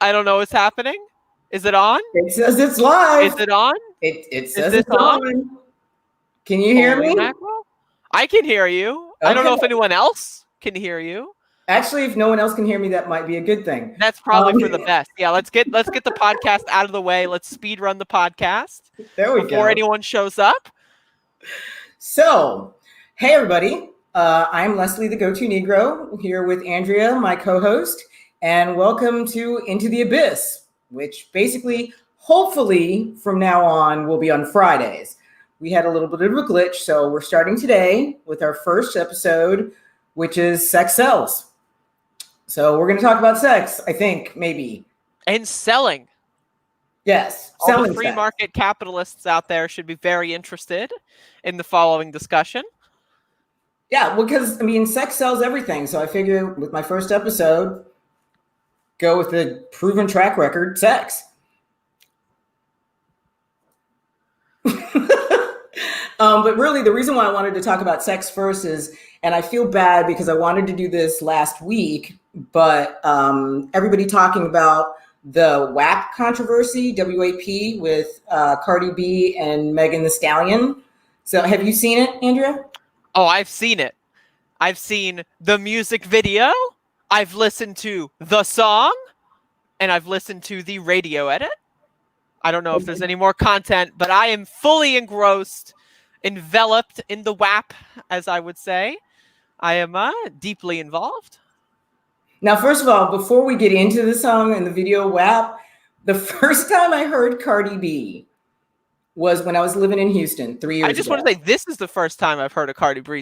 I don't know what's happening. Is it on? It says it's live. Is it on? It Is says this it's on? on. Can you hear Holy me? mackerel. I can hear you. I don't Okay. know if anyone else can hear you. Actually, if no one else can hear me, that might be a good thing. That's probably for the best. Yeah, let's get the podcast out of the way. Let's speed run the podcast There we before go. anyone shows up. So, hey everybody. I'm Leslie, the Go-To Negro, here with Andrea, my co-host, and welcome to Into the Abyss, which basically, hopefully, from now on, will be on Fridays. We had a little bit of a glitch, so we're starting today with our first episode, which is Sex Sells. So we're going to talk about sex, I think, maybe. And selling. Yes, All the selling free sex. market capitalists out there should be very interested in the following discussion. Yeah, because, I mean, sex sells everything. So I figure with my first episode, go with the proven track record, sex. But really, the reason why I wanted to talk about sex first is, and I feel bad because I wanted to do this last week, but everybody talking about the WAP controversy, WAP, with Cardi B and Megan Thee Stallion. So have you seen it, Andrea? Oh, I've seen it. I've seen the music video. I've listened to the song. And I've listened to the radio edit. I don't know if there's any more content, but I am fully engrossed, enveloped in the WAP, as I would say. I am deeply involved. Now, first of all, before we get into the song and the video WAP, the first time I heard Cardi B was when I was living in Houston 3 years ago. I just want to say this is the first time I've heard a Cardi B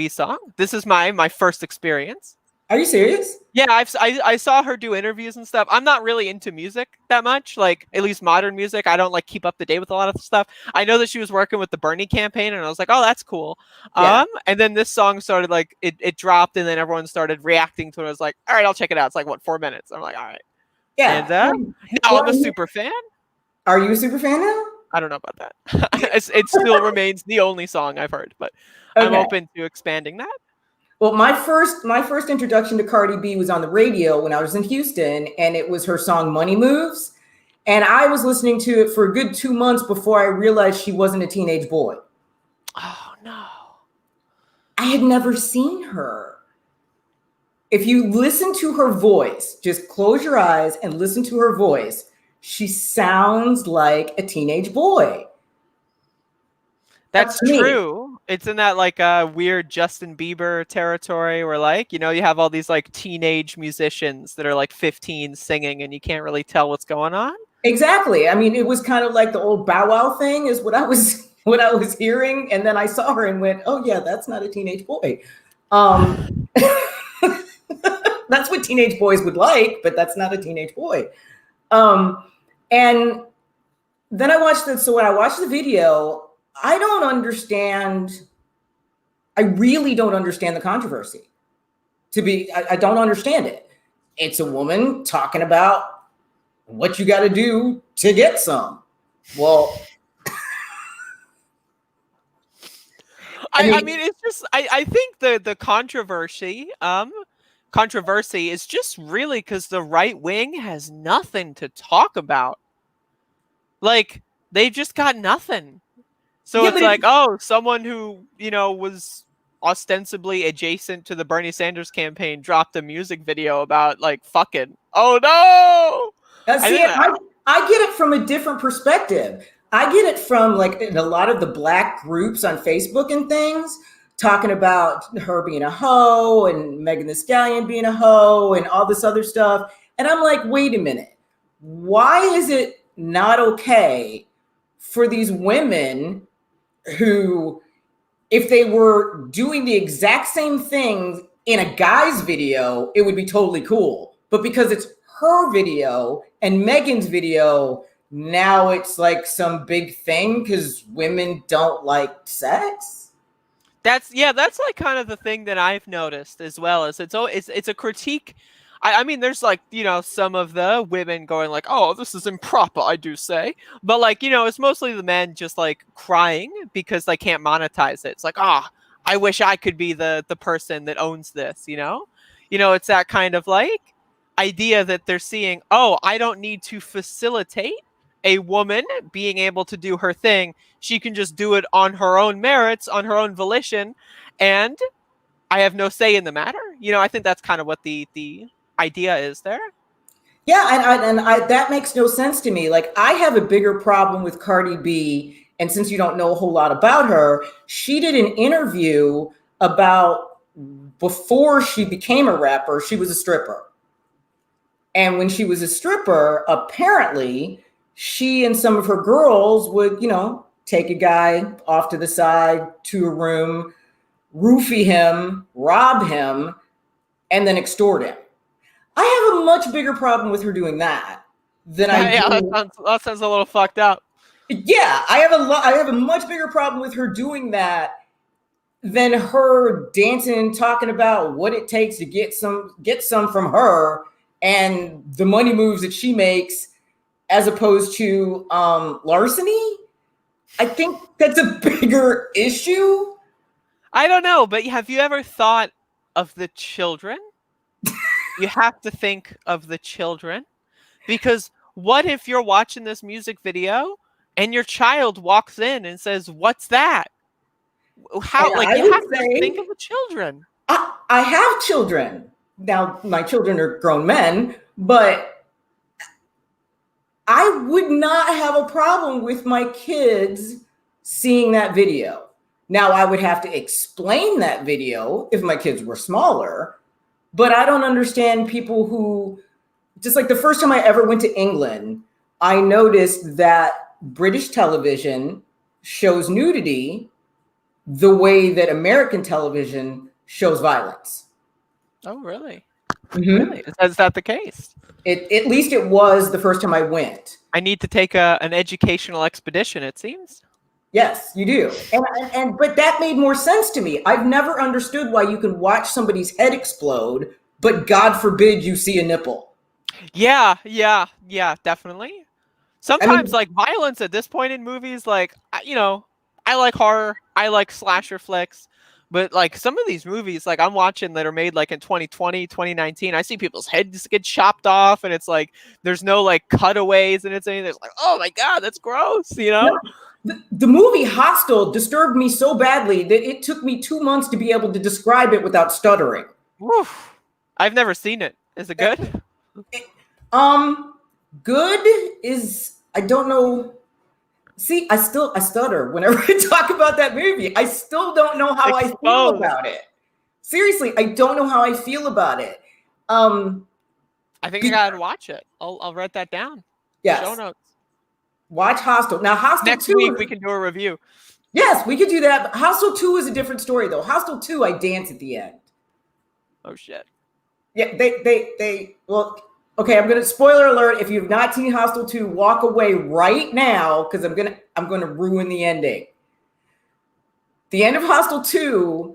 song. This is my first experience. Are you serious? Yeah, I saw her do interviews and stuff. I'm not really into music that much, like at least modern music. I don't like keep up to date with a lot of stuff. I know that she was working with the Bernie campaign, and I was like, oh, that's cool. Yeah. And then this song started, like it dropped, and then everyone started reacting to it. I was like, all right, I'll check it out. It's like what, 4 minutes? I'm like, all right. Yeah. And now I'm a super fan. Are you a super fan now? I don't know about that. It still remains the only song I've heard, but okay. I'm open to expanding that. Well, my first introduction to Cardi B was on the radio when I was in Houston, and it was her song Money Moves. And I was listening to it for a good 2 months before I realized she wasn't a teenage boy. Oh, no. I had never seen her. If you listen to her voice, just close your eyes and listen to her voice, she sounds like a teenage boy. That's true. It's in that like weird Justin Bieber territory where, like, you know, you have all these like teenage musicians that are like 15 singing and you can't really tell what's going on. Exactly. I mean, it was kind of like the old Bow Wow thing is what I was hearing. And then I saw her and went, oh yeah, that's not a teenage boy. That's what teenage boys would like, but that's not a teenage boy. And then I watched it. So when I watched the video, I really don't understand the controversy. I don't understand it. It's a woman talking about what you got to do to get some. Well, I mean, it's just, I think the controversy is just really because the right wing has nothing to talk about. Like, they've just got nothing. So yeah, it's like, oh, someone who, you know, was ostensibly adjacent to the Bernie Sanders campaign dropped a music video about like fucking. Oh no! I get it from a different perspective. I get it from like in a lot of the black groups on Facebook and things talking about her being a hoe and Megan Thee Stallion being a hoe and all this other stuff. And I'm like, wait a minute. Why is it not okay for these women who, if they were doing the exact same things in a guy's video, it would be totally cool. But because it's her video and Megan's video, now it's like some big thing because women don't like sex. That's like kind of the thing that I've noticed as well. Is it's a critique. I mean, there's like, you know, some of the women going like, oh, this is improper, I do say. But like, you know, it's mostly the men just like crying because they can't monetize it. It's like, I wish I could be the person that owns this, you know? You know, it's that kind of like, idea that they're seeing, oh, I don't need to facilitate a woman being able to do her thing. She can just do it on her own merits, on her own volition, and I have no say in the matter. I think that's kind of what the idea is there. Yeah, and that makes no sense to me. Like, I have a bigger problem with Cardi B, and since you don't know a whole lot about her, she did an interview about before she became a rapper, she was a stripper. And when she was a stripper, apparently, she and some of her girls would, take a guy off to the side to a room, roofie him, rob him, and then extort him. I have a much bigger problem with her doing that than I Yeah, do. that sounds a little fucked up. Yeah, I have a much bigger problem with her doing that than her dancing and talking about what it takes to get some from her and the money moves that she makes, as opposed to larceny. I think that's a bigger issue. I don't know, but have you ever thought of the children? You have to think of the children, because what if you're watching this music video and your child walks in and says, "What's that?" How, And like, I you would have to think say of the children. I have children. Now, my children are grown men, but I would not have a problem with my kids seeing that video. Now, I would have to explain that video if my kids were smaller, but I don't understand people who, just like the first time I ever went to England, I noticed that British television shows nudity the way that American television shows violence. Oh, really? Mm-hmm. Really? Is that the case? At least it was the first time I went. I need to take an educational expedition, it seems. Yes, you do. But that made more sense to me. I've never understood why you can watch somebody's head explode, but God forbid you see a nipple. Yeah, definitely. I Sometimes, mean, like, violence at this point in movies, like, I like horror, I like slasher flicks, but, like, some of these movies, like, I'm watching that are made, like, in 2020, 2019, I see people's heads get chopped off, and it's like, there's no, like, cutaways, and it's like, oh my God, that's gross, no, the movie Hostel disturbed me so badly that it took me 2 months to be able to describe it without stuttering. Woof. I've never seen it. Is it good? Good is, I don't know. See, I stutter whenever I talk about that movie. I still don't know how I feel Exposed. about it. Seriously, I don't know how I feel about it. I think I gotta watch it. I'll write that down. Yes. Show notes. Watch Hostel. Now, Hostel Next 2. week we can do a review. Yes, we could do that. But Hostel 2 is a different story, though. Hostel 2, I dance at the end. Oh shit. Yeah, well, okay, I'm gonna, spoiler alert, if you've not seen Hostel 2, walk away right now, because I'm gonna ruin the ending. The end of Hostel 2,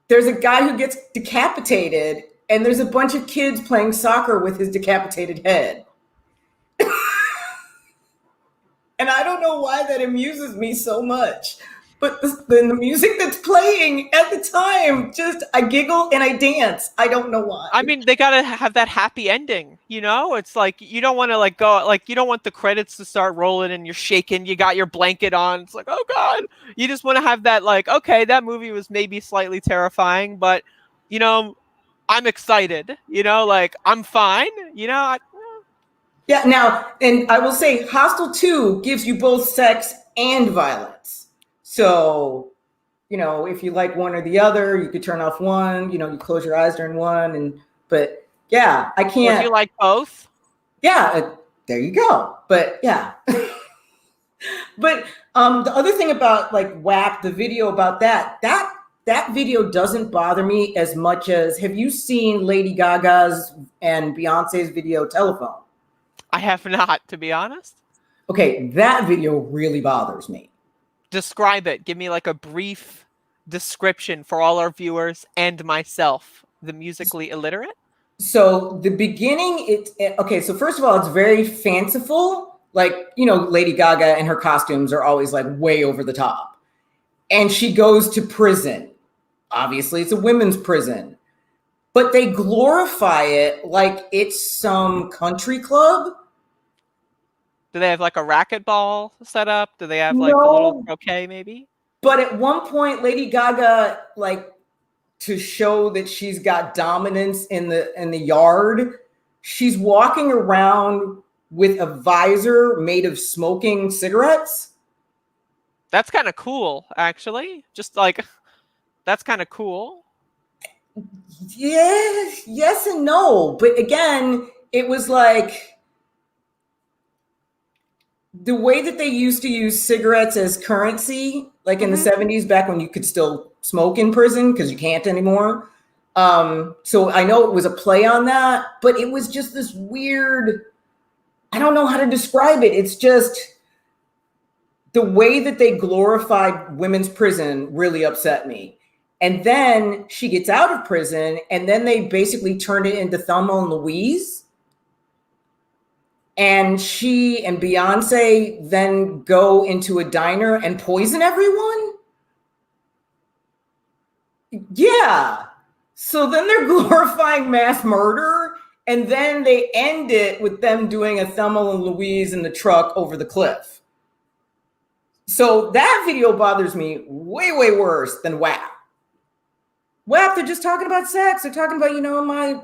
there's a guy who gets decapitated, and there's a bunch of kids playing soccer with his decapitated head. And I don't know why that amuses me so much. But the music that's playing at the time, just, I giggle and I dance. I don't know why. I mean, they gotta have that happy ending, It's like, you don't want to, like, go, like, you don't want the credits to start rolling and you're shaking, you got your blanket on, it's like, oh God. You just want to have that, like, okay, that movie was maybe slightly terrifying, but, I'm excited, like, I'm fine, Yeah, now, and I will say, Hostel 2 gives you both sex and violence. So, if you like one or the other, you could turn off one, you close your eyes during one. But yeah, I can't. Or if you like both. Yeah, there you go. But yeah. But the other thing about, like, WAP, the video about that video doesn't bother me as much as, have you seen Lady Gaga's and Beyonce's video Telephone? I have not, to be honest. Okay, that video really bothers me. Describe it. Give me, like, a brief description for all our viewers and myself, the musically illiterate. So the beginning, okay, so first of all, it's very fanciful. Like, Lady Gaga and her costumes are always, like, way over the top. And she goes to prison. Obviously, it's a women's prison. but they glorify it like it's some country club. Do they have like a racquetball set up? Do they have like the little No, croquet maybe? but at one point, Lady Gaga, like, to show that she's got dominance in the yard, she's walking around with a visor made of smoking cigarettes. That's kind of cool, actually. Just like that's kind of cool. Yes and no. But again, it was like the way that they used to use cigarettes as currency, like in the 70s, back when you could still smoke in prison because you can't anymore. So I know it was a play on that, but it was just this weird, I don't know how to describe it. It's just the way that they glorified women's prison really upset me. And then she gets out of prison, and then they basically turn it into Thelma and Louise. And she and Beyonce then go into a diner and poison everyone. Yeah. So then they're glorifying mass murder, and then they end it with them doing a Thelma and Louise in the truck over the cliff. So that video bothers me way, way worse than WAP. WAP, they're just talking about sex. They're talking about, my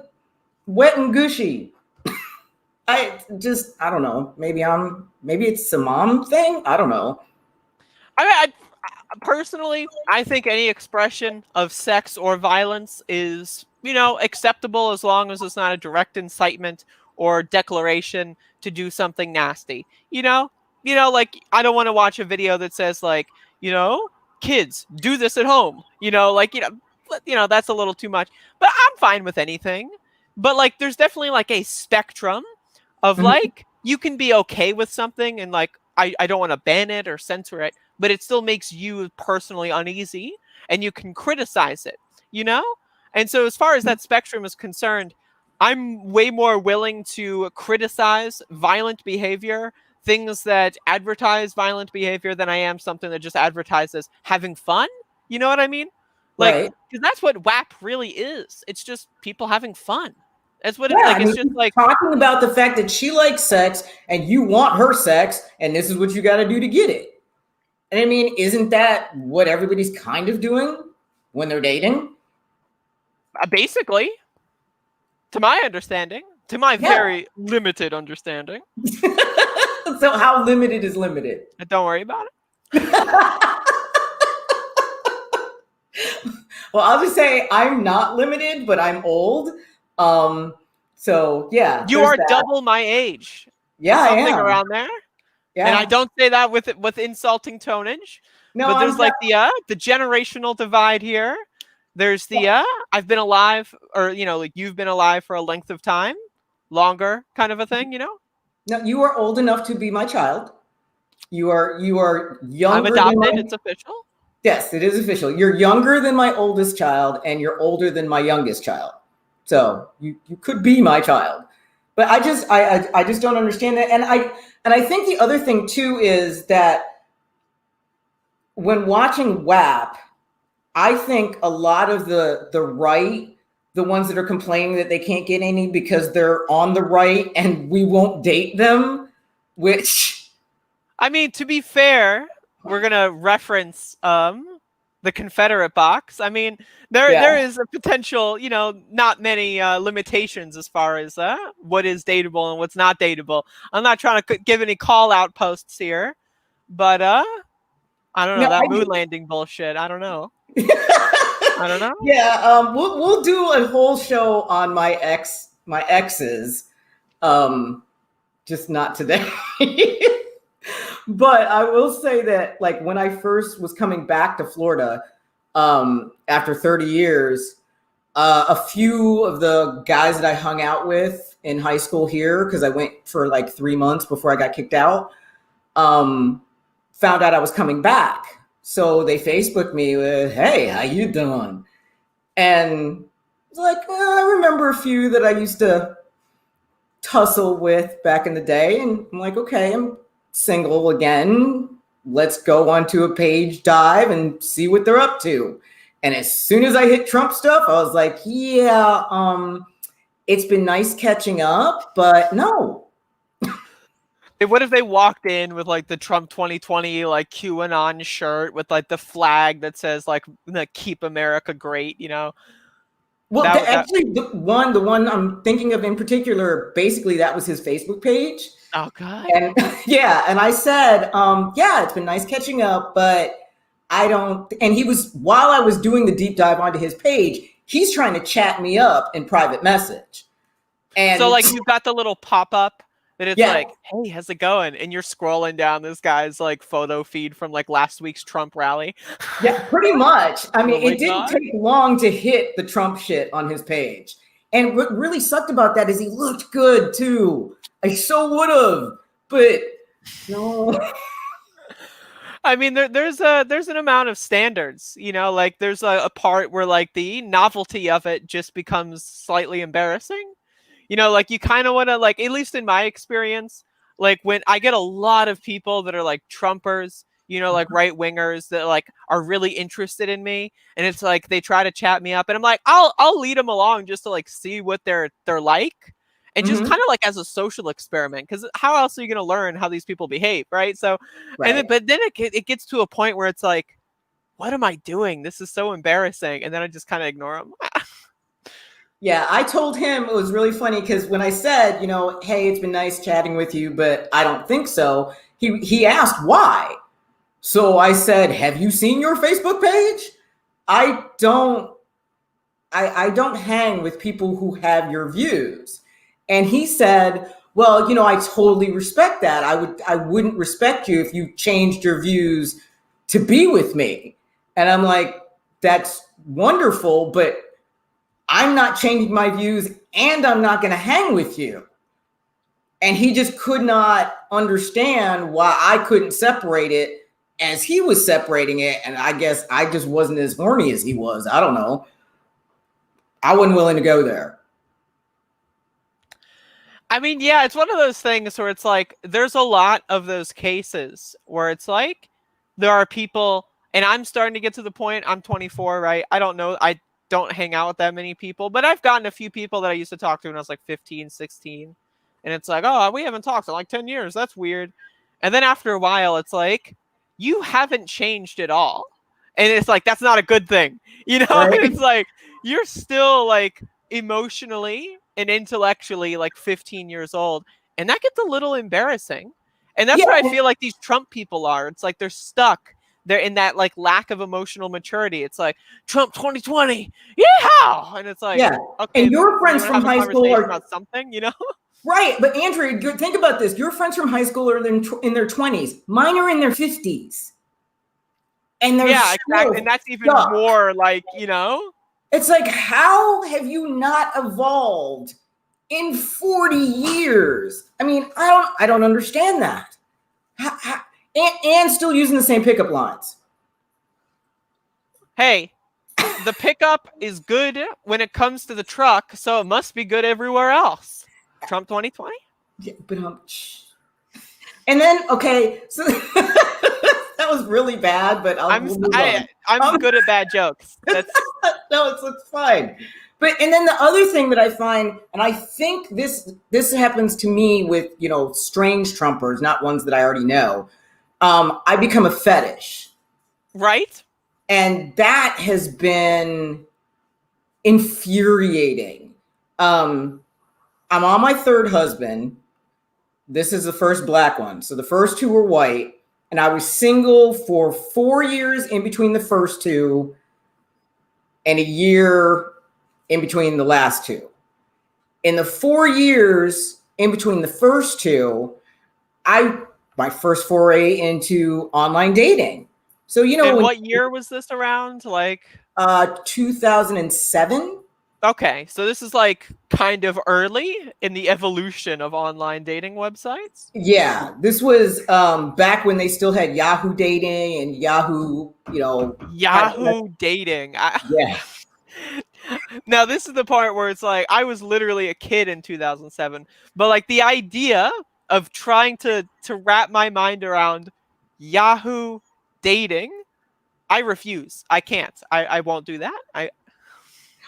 wet and gushy. I don't know. Maybe it's a mom thing. I don't know. I mean, personally, I think any expression of sex or violence is, acceptable as long as it's not a direct incitement or declaration to do something nasty. Like I don't want to watch a video that says like, kids do this at home. That's a little too much. But I'm fine with anything. But like, there's definitely like a spectrum of like, you can be okay with something and like, I don't want to ban it or censor it, but it still makes you personally uneasy and you can criticize it, And so as far as that spectrum is concerned, I'm way more willing to criticize violent behavior, things that advertise violent behavior, than I am something that just advertises having fun. You know what I mean? Like, Right. because that's what WAP really is. It's just people having fun. That's what Yeah, it like. I It's mean, just like, talking about the fact that she likes sex and you want her sex, and this is what you got to do to get it. And I mean, isn't that what everybody's kind of doing when they're dating? basically, to my understanding, to my Yeah. very limited understanding. So how limited is limited? Don't worry about it. Well, I'll just say I'm not limited, but I'm old. So yeah, You are double my age. Yeah, I something am. around there. Yeah. And I don't say that with insulting tonage. No, but there's like the generational divide here. There's the I've been alive, or like you've been alive for a length of time, longer kind of a thing, No, you are old enough to be my child. You are younger. I'm adopted. It's official. Yes, it is official. You're younger than my oldest child, and you're older than my youngest child. So you could be my child. But I just don't understand that. And I think the other thing too is that when watching WAP, I think a lot of the right, the ones that are complaining that they can't get any because they're on the right and we won't date them, which, I mean, to be fair, we're gonna reference the Confederate box. I mean, there is a potential, not many limitations as far as what is dateable and what's not dateable. I'm not trying to give any call out posts here, but I don't know, that moon landing bullshit. I don't know. I don't know. Yeah, we'll do a whole show on my exes, just not today. But I will say that, like, when I first was coming back to Florida, after 30 years, a few of the guys that I hung out with in high school here, because I went for like 3 months before I got kicked out, found out I was coming back. So they Facebooked me with, "Hey, how you doing?" And it's like, well, I remember a few that I used to tussle with back in the day. And I'm like, okay, I'm single again. Let's go onto a page dive and see what they're up to. And as soon as I hit Trump stuff, I was like, yeah, it's been nice catching up, but no. What if they walked in with like the Trump 2020 like QAnon shirt with like the flag that says like "Keep America Great," you know? Well, That actually, the one I'm thinking of in particular, basically that was his Facebook page. oh god. And yeah, and I said, yeah, it's been nice catching up, but I don't. And he was, while I was doing the deep dive onto his page, he's trying to chat me up in private message. So And like you've got the little pop up that it's yeah, like, "Hey, how's it going?" And you're scrolling down this guy's like photo feed from like last week's Trump rally. yeah, pretty much. I Oh mean, my it didn't god. take long to hit the Trump shit on his page. And what really sucked about that is he looked good too. I so would have, but no. I mean, there's an amount of standards, you know, like there's a part where like the novelty of it just becomes slightly embarrassing. You know, like you kind of want to like, at least in my experience, like when I get a lot of people that are like Trumpers, you know, like right wingers that like are really interested in me, and it's like they try to chat me up, and I'm like, I'll lead them along just to like see what they're like, and just Mhm. kind of like as a social experiment, because how else are you going to learn how these people behave, right? So, and then Right. but then it gets to a point where it's like, what am I doing? This is so embarrassing, and then I just kind of ignore them. Yeah, I told him it was really funny because when I said, hey, it's been nice chatting with you, but I don't think so, he asked why. So I said, have you seen your Facebook page? I don't I don't hang with people who have your views. And he said, well, I totally respect that. I wouldn't respect you if you changed your views to be with me. And I'm like, that's wonderful, but I'm not changing my views and I'm not going to hang with you. And he just could not understand why I couldn't separate it as he was separating it. And I guess I just wasn't as horny as he was. I don't know. I wasn't willing to go there. I mean, yeah, it's one of those things where it's like there's a lot of those cases where it's like there are people, and I'm starting to get to the point. I'm 24, right? I don't know. I don't hang out with that many people, but I've gotten a few people that I used to talk to when I was like 15, 16. And it's like, oh, we haven't talked in like 10 years. That's weird. And then after a while, it's like, you haven't changed at all. And it's like, that's not a good thing, you know? And Right. it's like, you're still like emotionally and intellectually like 15 years old, and that gets a little embarrassing. And that's Yeah. what I feel like these Trump people are. It's like they're stuck, they're in that like lack of emotional maturity. It's like Trump 2020, yeah, and it's like, Yeah. okay, And your do you friends want to from have a high school conversation are about something, you know? right. But Andrea, think about this. Your friends from high school are in their 20s. Mine are in their 50s. And they're Yeah, exactly, and still that's even stuck. more like, you know. It's like, how have you not evolved in 40 years? I mean, I don't understand that. And still using the same pickup lines. Hey, the pickup is good when it comes to the truck, so it must be good everywhere else. Trump 2020. Yeah, but and then okay, so that was really bad, but we'll move on. I'm good at bad jokes. That's No, it's fine. But and then the other thing that I find, and I think this happens to me with strange Trumpers, not ones that I already know. I become a fetish, right. and that has been infuriating. Um, I'm on my third husband. This is the first black one. So the first two were white, and I was single for 4 years in between the first two, and a year in between the last two. In the 4 years in between the first two, my first foray into online dating. So And when what year was this around? Like 2007. okay, so this is like kind of early in the evolution of online dating websites. Yeah, this was back when they still had Yahoo dating and Yahoo, had Yahoo dating. yeah. Now this is the part where it's like I was literally a kid in 2007, but like the idea of trying to wrap my mind around Yahoo dating I refuse. I can't. I won't do that.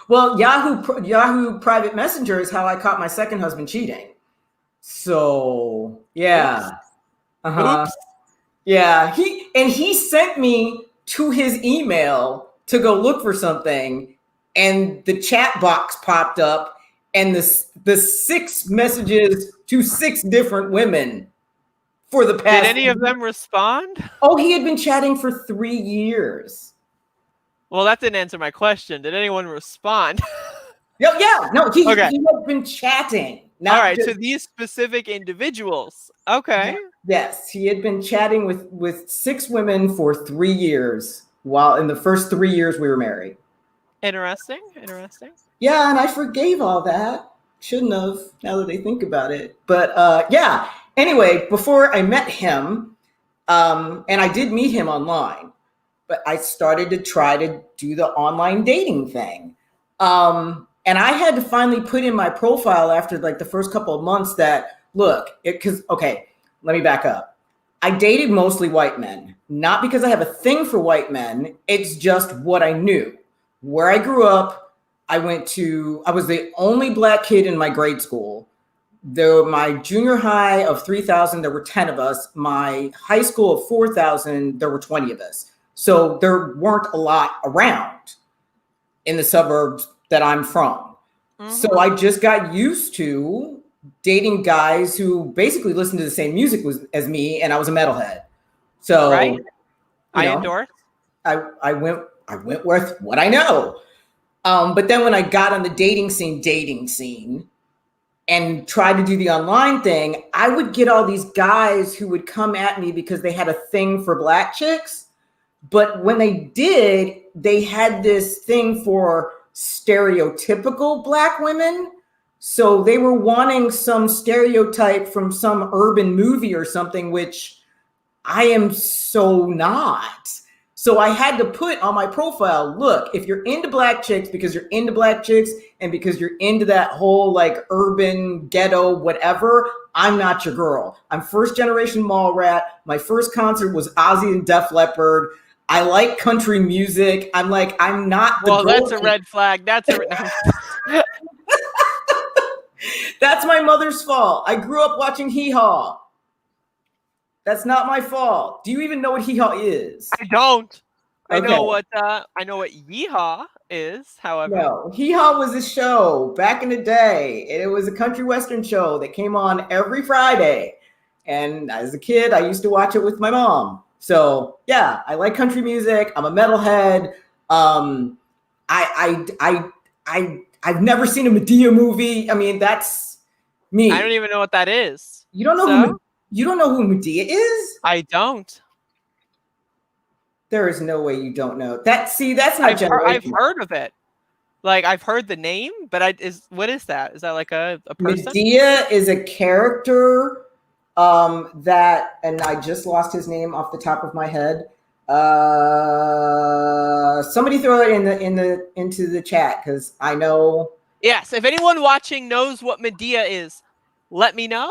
Well, Yahoo Private Messenger is how I caught my second husband cheating. So Oops. yeah, uh-huh. Oops. Yeah, he sent me to his email to go look for something, and the chat box popped up, and the 6 messages to 6 different women for the Did past. any of them respond? Oh, he had been chatting for 3 years. Well, that didn't answer my question. Did anyone respond? Yeah, no, he Okay. had been chatting, All not right. just. To these specific individuals. Okay. Yes, he had been chatting with 6 women for 3 years, while in the first 3 years we were married. Interesting. Interesting. Yeah, and I forgave all that. Shouldn't have, now that I think about it. But yeah, anyway, before I met him, and I did meet him online, but I started to try to do the online dating thing. And I had to finally put in my profile after like the first couple of months that, look, because, okay, let me back up. I dated mostly white men, not because I have a thing for white men. It's just what I knew. Where I grew up, I was the only black kid in my grade school. My junior high of 3,000, there were 10 of us. My high school of 4,000, there were 20 of us. So there weren't a lot around in the suburbs that I'm from. Mm-hmm. So I just got used to dating guys who basically listened to the same music as me, and I was a metalhead. So right. I endorse. I went with what I know. But then when I got on the dating scene, and tried to do the online thing, I would get all these guys who would come at me because they had a thing for black chicks. But when they did, they had this thing for stereotypical black women. So they were wanting some stereotype from some urban movie or something, which I am so not. So I had to put on my profile, look, if you're into black chicks because you're into black chicks and because you're into that whole like urban ghetto, whatever, I'm not your girl. I'm first generation mall rat. My first concert was Ozzy and Def Leppard. I like country music. I'm not the girl. Well, that's a red flag. That's a no. That's my mother's fault. I grew up watching Hee Haw. That's not my fault. Do you even know what Hee Haw is? I don't. I Okay. know what Yeehaw is, however. No, Hee Haw was a show back in the day. It was a country western show that came on every Friday. And as a kid, I used to watch it with my mom. So yeah, I like country music. I'm a metalhead. I've never seen a Medea movie. I mean, that's me. I don't even know what that is. You don't know you don't know who Medea is? I don't. There is no way you don't know. That's not generation. I've heard of it. Like I've heard the name, but what is that? Is that like a person? Medea is a character that, and I just lost his name off the top of my head. Somebody throw it into the chat because I know. Yes, if anyone watching knows what Medea is, let me know.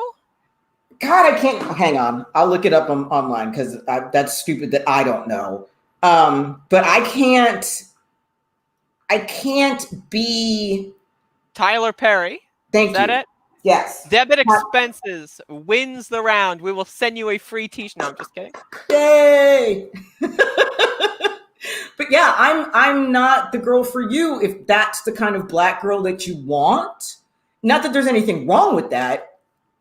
God, I can't. Hang on, I'll look it up online because that's stupid that I don't know. But I can't be Tyler Perry. Thank you. Is that it? Yes. Debit expenses wins the round. We will send you a free t-shirt. No, I'm just kidding. Yay! But yeah, I'm not the girl for you if that's the kind of black girl that you want. Not that there's anything wrong with that.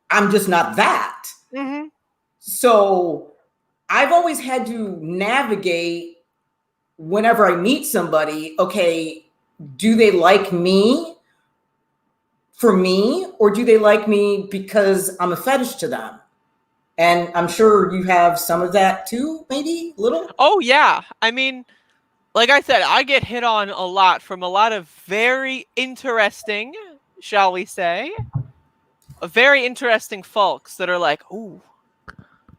I'm just not that. Mm-hmm. So I've always had to navigate whenever I meet somebody. Okay, do they like me for me, or do they like me because I'm a fetish to them? And I'm sure you have some of that too, maybe a little. Oh yeah, I mean, like I said, I get hit on a lot from a lot of very interesting, shall we say, very interesting folks that are like, "Ooh,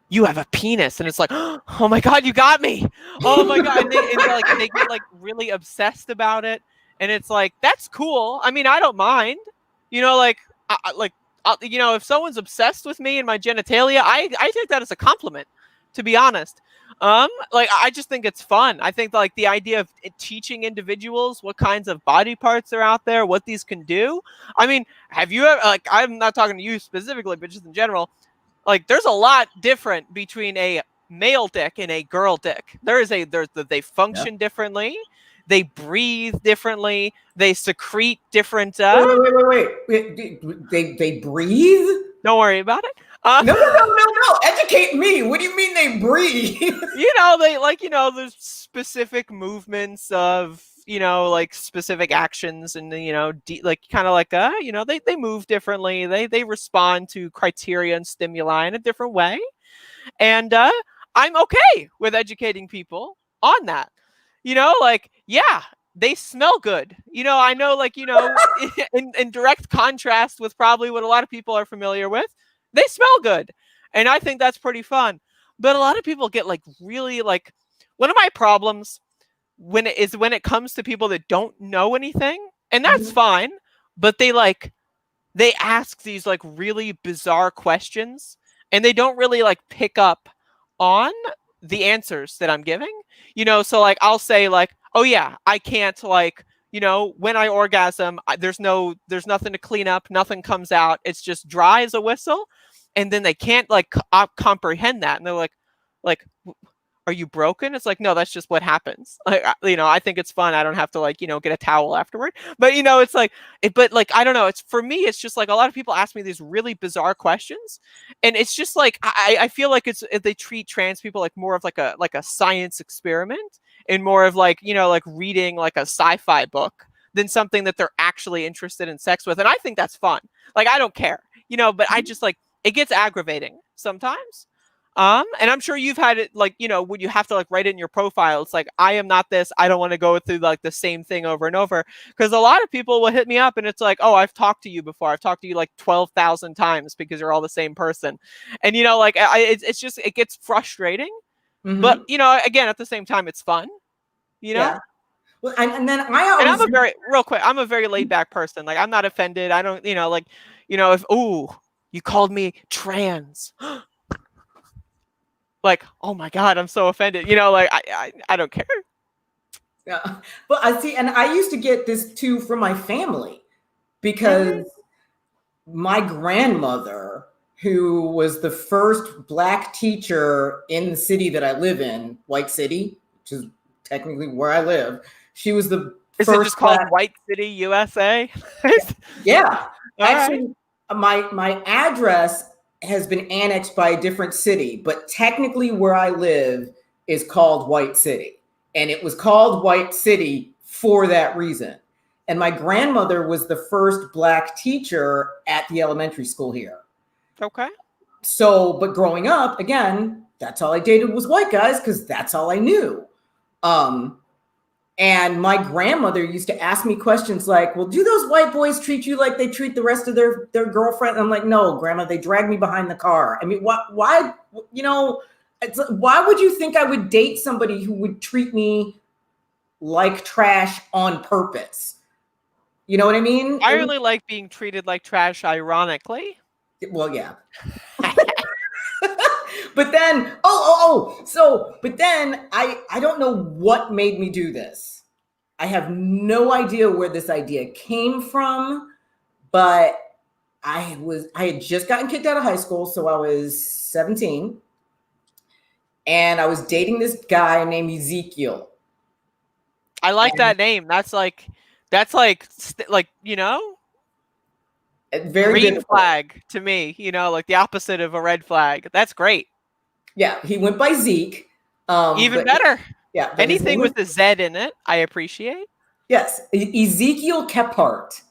you have a penis," and it's like, "Oh my god, you got me! Oh my god!" And they get like really obsessed about it, and it's like that's cool. I mean, I don't mind, you know, you know, if someone's obsessed with me and my genitalia, I take that as a compliment. to be honest. Like I just think it's fun. I think like the idea of teaching individuals what kinds of body parts are out there, what these can do. I mean, have you ever, like, I'm not talking to you specifically, but just in general, like there's a lot different between a male dick and a girl dick. They Yeah. function differently, they breathe differently, they secrete different Wait. They breathe? don't worry about it. No. Educate me. What do you mean they breathe? They like, there's specific movements of, like specific actions, and like kind of like they move differently, they respond to criteria and stimuli in a different way. And I'm okay with educating people on that. Like, yeah, they smell good. I know, like, in direct contrast with probably what a lot of people are familiar with, they smell good. And I think that's pretty fun. But a lot of people get like really like, one of my problems when it comes to people that don't know anything, and that's fine, but they ask these like really bizarre questions, and they don't really like pick up on the answers that I'm giving. So like I'll say like, "Oh yeah, I can't like, when I orgasm, there's nothing to clean up, nothing comes out. It's just dry as a whistle." And then they can't like comprehend that, and they're like, are you broken? It's like, no, that's just what happens. Like, I think it's fun. I don't have to like, get a towel afterward. But it's like, but like, I don't know. It's for me, it's just like a lot of people ask me these really bizarre questions. And it's just like, I feel like they treat trans people like more of like a science experiment, and more of like, like reading like a sci-fi book than something that they're actually interested in sex with. And I think that's fun. Like, I don't care, but I just like, it gets aggravating sometimes. And I'm sure you've had it like, when you have to like write it in your profile, it's like, I am not this. I don't want to go through like the same thing over and over. Because a lot of people will hit me up and it's like, oh, I've talked to you before. I've talked to you like 12,000 times because you're all the same person. And, like, it's just, it gets frustrating. But, Mm-hmm. again, at the same time, it's fun, you know? Yeah. Well, and then I And always, real quick, I'm a very laid back person. Like, I'm not offended. I don't, like, if, ooh, you called me trans. Like, oh my God, I'm so offended. Like, I don't care. yeah. But I see, and I used to get this too from my family Mm-hmm. because my grandmother, who was the first Black teacher in the city that I live in, White City, which is technically where I live, she was the Is it first just called Black. White City, USA? Yeah, All right. actually, my address has been annexed by a different city, but technically where I live is called White City, and it was called White City for that reason. And my grandmother was the first Black teacher at the elementary school here. Okay. So, but growing up, again, that's all I dated was white guys because that's all I knew. Um, and my grandmother used to ask me questions like, well, do those white boys treat you like they treat the rest of their girlfriend? I'm like, no, grandma, they drag me behind the car. I mean, why, why would you think I would date somebody who would treat me like trash on purpose? You know what I mean? I really like being treated like trash, ironically. Well, yeah. But then, but then I don't know what made me do this. I have no idea where this idea came from, but I had just gotten kicked out of high school, so I was 17, and I was dating this guy named Ezekiel. I like And that name. That's like, very green biblical. flag to me, like the opposite of a red flag. That's great. Yeah, he went by Zeke. Even But better. yeah, but his Anything name was, with a Z in it, I appreciate. yes, Ezekiel Kephart.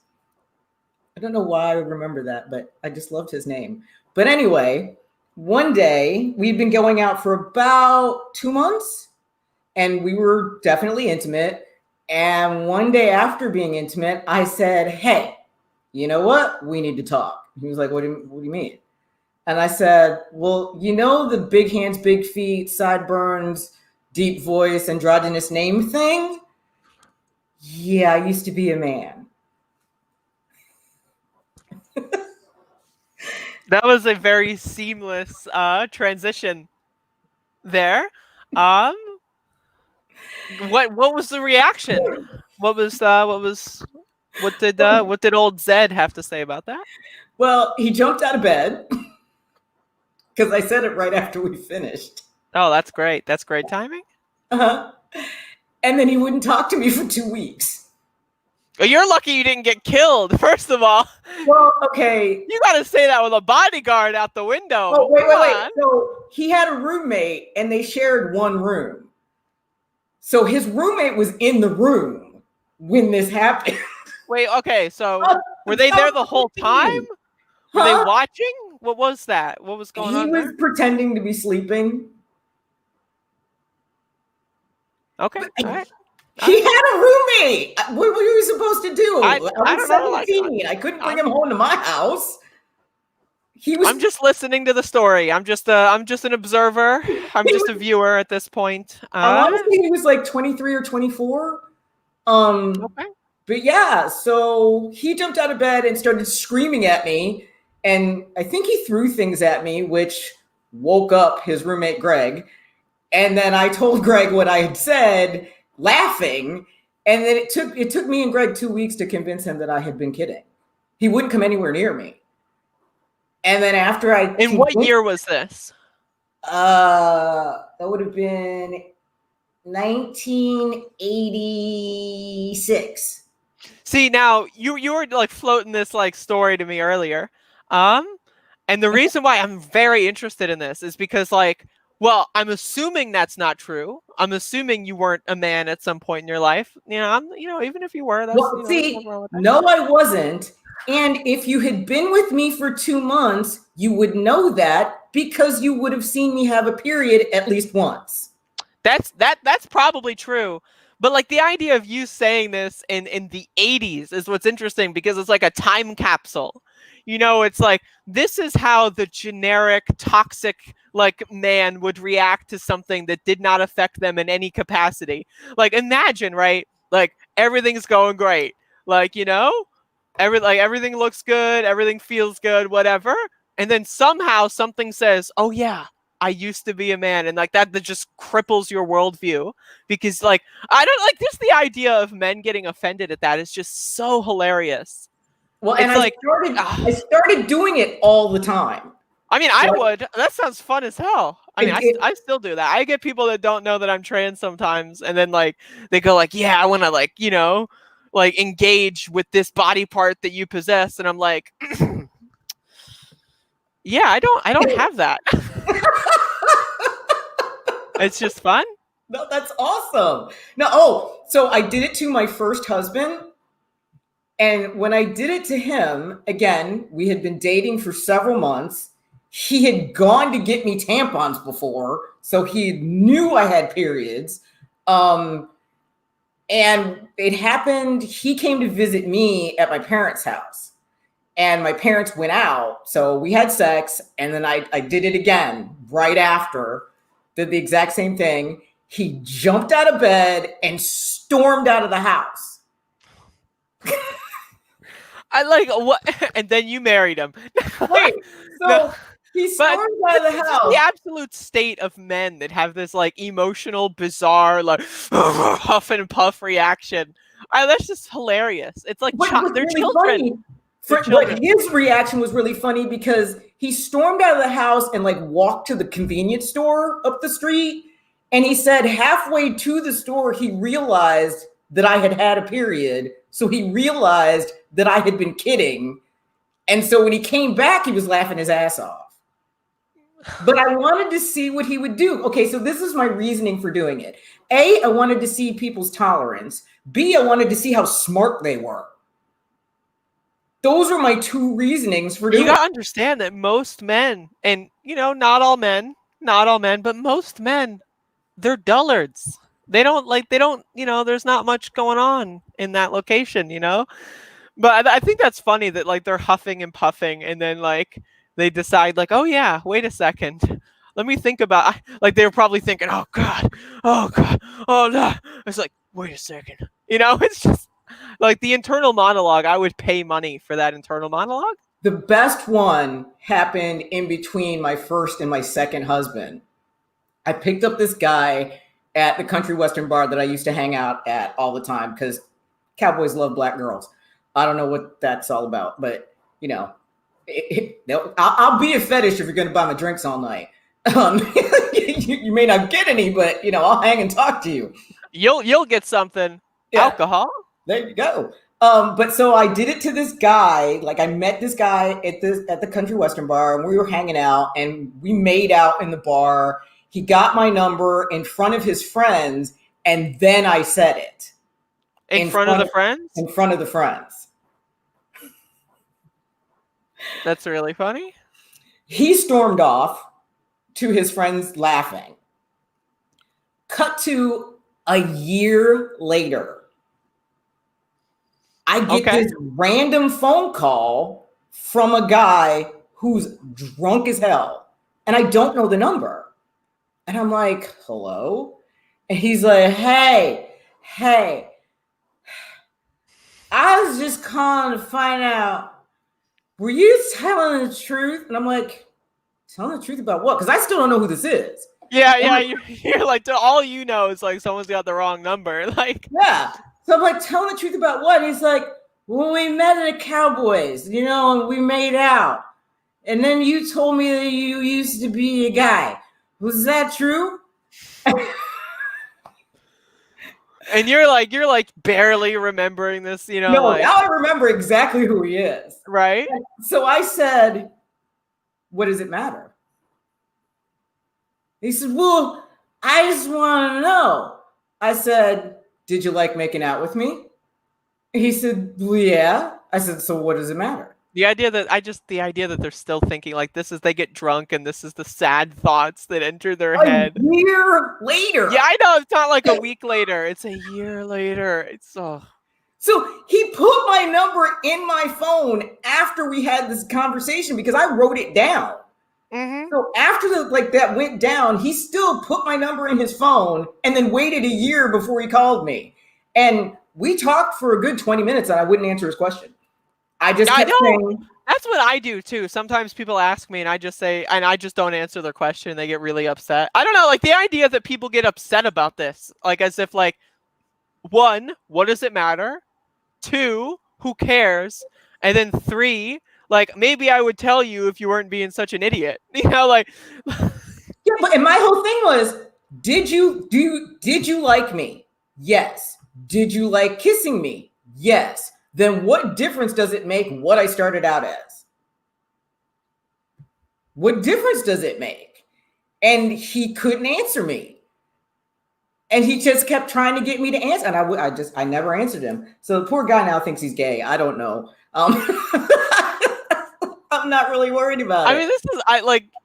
I don't know why I remember that, but I just loved his name. But anyway, one day we'd been going out for about 2 months, and we were definitely intimate. And one day after being intimate, I said, hey, you know what? We need to talk. He was like, what do you mean? And I said, well, the big hands, big feet, sideburns, deep voice, androgynous name thing? Yeah, I used to be a man. That was a very seamless transition. there. Um, what was the reaction? What did old Zed have to say about that? Well, he jumped out of bed because I said it right after we finished. Oh, that's great. That's great timing. Uh-huh. And then he wouldn't talk to me for 2 weeks. Well, you're lucky you didn't get killed. First of all, Well, okay. you got to say that with a bodyguard out the window. Oh, wait, Come wait, wait. on. So he had a roommate and they shared one room. So his roommate was in the room when this happened. Wait, okay. So were they there the whole time? Were they watching? What was that? What was going He on was there? pretending to be sleeping. Okay, all right. He had a roommate. What were you supposed to do? I was don't know. Like, 17. I couldn't bring him home to my house. He was. I'm just listening to the story. I'm just an observer. I'm just a viewer at this point. I want to say he was like 23 or 24. Okay. But yeah, so he jumped out of bed and started screaming at me. And I think he threw things at me, which woke up his roommate, Greg. And then I told Greg what I had said, laughing. And then it took me and Greg 2 weeks to convince him that I had been kidding. He wouldn't come anywhere near me. And then after I In what year was this? That would have been 1986. See, now you were like floating this like story to me earlier. And the reason why I'm very interested in this is because like, well, I'm assuming that's not true. I'm assuming you weren't a man at some point in your life. Even if you were, that's Well, see, no, I wasn't. And if you had been with me for 2 months, you would know that because you would have seen me have a period at least once. That's probably true. But like the idea of you saying this in the 80s is what's interesting because it's like a time capsule. It's like this is how the generic toxic like man would react to something that did not affect them in any capacity. Like imagine, right? Like everything's going great. Like, everything looks good, everything feels good, whatever. And then somehow something says, "Oh yeah, I used to be a man," and like that just cripples your worldview because like I don't like just the idea of men getting offended at that is just so hilarious. Well, It's and like I started doing it all the time. I mean, I would. That sounds fun as hell. I mean, I still do that. I get people that don't know that I'm trans sometimes, and then like they go like, "Yeah, I want to like like engage with this body part that you possess," and I'm like, "Yeah, I don't have that." It's just fun. No, that's awesome. No, so I did it to my first husband. And when I did it to him, again, we had been dating for several months. He had gone to get me tampons before, so he knew I had periods. And it happened, he came to visit me at my parents' house. And my parents went out, so we had sex, and then I did it again right after, did the exact same thing. He jumped out of bed and stormed out of the house. I like what, and then you married him. Wait, so no, he stormed out of the house. The absolute state of men that have this like emotional, bizarre, like huff and puff reaction. That's just hilarious. It's like they're really children. But his reaction was really funny because he stormed out of the house and like walked to the convenience store up the street. And he said halfway to the store, he realized that I had had a period. So he realized that I had been kidding. And so when he came back, he was laughing his ass off. But I wanted to see what he would do. Okay, so this is my reasoning for doing it. A, I wanted to see people's tolerance. B, I wanted to see how smart they were. Those are my two reasonings for doing it. You gotta understand that most men, and not all men, but most men, they're dullards. They don't, there's not much going on in that location, But I think that's funny that like they're huffing and puffing and then like they decide like, oh yeah, wait a second. Let me think about, like they were probably thinking, oh God, oh no. It's like, wait a second. It's just like the internal monologue. I would pay money for that internal monologue. The best one happened in between my first and my second husband. I picked up this guy at the country western bar that I used to hang out at all the time because cowboys love black girls. I don't know what that's all about, but you know, I'll be a fetish if you're going to buy my drinks all night. You may not get any, but you know, I'll hang and talk to you. You'll get something. Yeah, Alcohol? there you go. But so I did it to this guy. Like I met this guy at the country western bar, and we were hanging out, and we made out in the bar. He got my number in front of his friends, and then I said it In front of the friends? in front of the friends. That's really funny. He stormed off to his friends laughing. Cut to a year later. I get this random phone call from a guy who's drunk as hell, and I don't know the number. And I'm like, hello? And he's like, hey, I was just calling to find out, were you telling the truth? And I'm like, telling the truth about what? Because I still don't know who this is. Yeah, you're like, all you know is like someone's got the wrong number. Like, yeah. So I'm like, telling the truth about what? And he's like, well, we met at the Cowboys, you know, and we made out. And then you told me that you used to be a guy. Was that true? And you're like barely remembering this, you know? No, like, now I remember exactly who he is. right? So I said, what does it matter? He said, well, I just want to know. I said, did you like making out with me? He said, well, yeah. I said, so what does it matter? The idea that they're still thinking like this is they get drunk and this is the sad thoughts that enter their head. A year later. Yeah, I know. It's not like a week later. It's a year later. It's So he put my number in my phone after we had this conversation because I wrote it down. Mm-hmm. So after that went down, he still put my number in his phone and then waited a year before he called me. And we talked for a good 20 minutes and I wouldn't answer his question. I just kept saying, that's what I do too. Sometimes people ask me and I just don't answer their question and they get really upset. I don't know, like the idea that people get upset about this, like as if like, one, what does it matter? Two, who cares? And then three, like maybe I would tell you if you weren't being such an idiot. You know, like yeah, and my whole thing was, did you like me? Yes. Did you like kissing me? Yes. Then what difference does it make what I started out as? What difference does it make? And he couldn't answer me. And he just kept trying to get me to answer. And I never answered him. So the poor guy now thinks he's gay. I don't know. I'm not really worried about it. I mean,